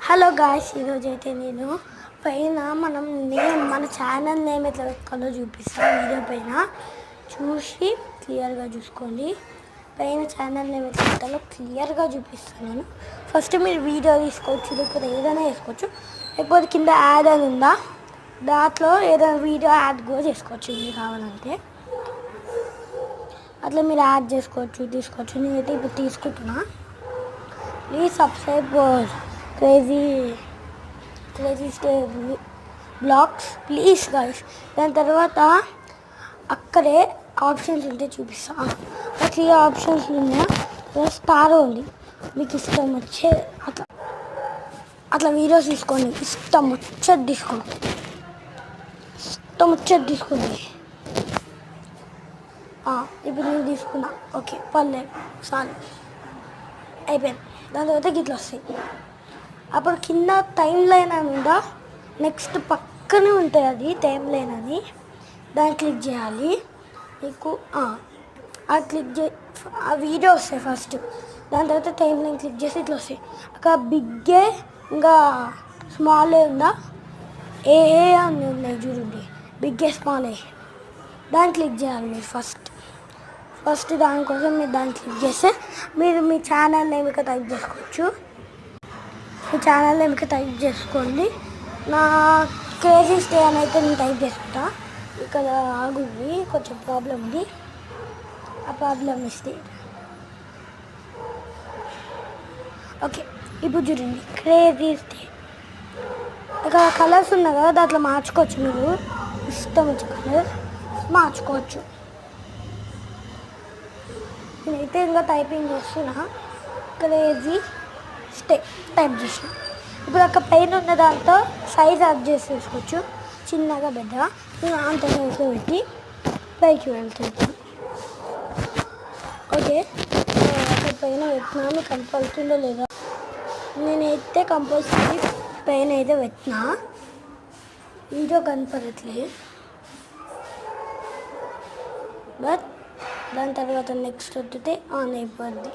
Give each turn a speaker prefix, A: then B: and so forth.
A: Hello guys, ఈరోజు అయితే నేను పైన మన ఛానల్ నేమ్ ఎట్లా పెట్టుకోవాలో చూపిస్తాను. వీడియో పైన చూసి క్లియర్గా చూసుకోండి. పైన ఛానల్ నేమ్ ఎట్లా పెట్టాలో క్లియర్గా చూపిస్తాను నేను. ఫస్ట్ మీరు వీడియో తీసుకోవచ్చు, లేకపోతే ఏదైనా వేసుకోవచ్చు, లేకపోతే కింద యాడ్ అని ఉందా దాంట్లో ఏదైనా వీడియో యాడ్ కూడా చేసుకోవచ్చు. ఇది కావాలంటే అట్లా మీరు యాడ్ తీసుకోవచ్చు. నేనైతే ఇప్పుడు తీసుకుంటున్నా. Please subscribe crazy blogs please guys. దాని తర్వాత అక్కడే ఆప్షన్స్ ఉంటే చూపిస్తా. అట్లా ఆప్షన్స్ ఉన్నాయి, స్టార్ ఉంది. మీకు ఇష్టం వచ్చే అట్లా వీడియోస్ తీసుకోండి. ఇష్టం వచ్చేది తీసుకోండి. ఇప్పుడు నేను తీసుకున్నా, ఓకే పర్లేదు, చాలు, అయిపోయింది. దాని తర్వాత గిట్లా వస్తాయి. అప్పుడు కింద టైం లైన్ అని ఉందా, నెక్స్ట్ పక్కనే ఉంటుంది అది టైం లైన్ అని. దాన్ని క్లిక్ చేయాలి. మీకు అది క్లిక్ ఆ వీడియో వస్తాయి ఫస్ట్. దాని తర్వాత టైం లైన్ క్లిక్ చేసి ఇట్లా వస్తాయి. అక్కడ బిగ్గే ఇంకా స్మాల్ ఉందా, ఏ అని ఉన్నాయి చూడండి, బిగ్గే స్మాల్ దాన్ని క్లిక్ చేయాలి మీరు ఫస్ట్ దానికోసం మీరు దాన్ని క్లిక్ చేస్తే మీరు మీ ఛానల్ నేమ్ ఇక్కడ టైప్ చేసుకోవచ్చు. మీ ఛానల్ నేమ్ ఇక్కడ టైప్ చేసుకోండి. నా క్రేజీ స్టే అని అయితే నేను టైప్ చేసుకుంటా. ఇక్కడ ఆగుంది, కొంచెం ప్రాబ్లం ఉంది. ఆ ప్రాబ్లం ఇస్తే ఓకే. ఇప్పుడు చూడండి, క్రేజీ స్టే ఇక్కడ కలర్స్ ఉన్నాయి కదా, దాంట్లో మార్చుకోవచ్చు. మీరు ఇష్టం వచ్చే కలర్ మార్చుకోవచ్చు. నేనైతే ఇంకా టైపింగ్ చేస్తున్నా, క్రేజీ స్టే టైప్ చేసిన. ఇప్పుడు అక్కడ పైన ఉన్న దాంతో సైజ్ అడ్జస్ట్ చేసుకోవచ్చు, చిన్నగా పెద్దగా. నేను అంత సైజులో పెట్టి పైకి వెళ్తాను. ఓకే, అక్కడ పైన పెట్టినా మీకు కనపడుతుందో లేదా. నేనైతే కంపల్సరీ పైన అయితే పెట్టినా, వీడియో కనపడట్లేదు. బట్ దాని తర్వాత నెక్స్ట్ వద్దితే ఆన్ అయిపోద్ది.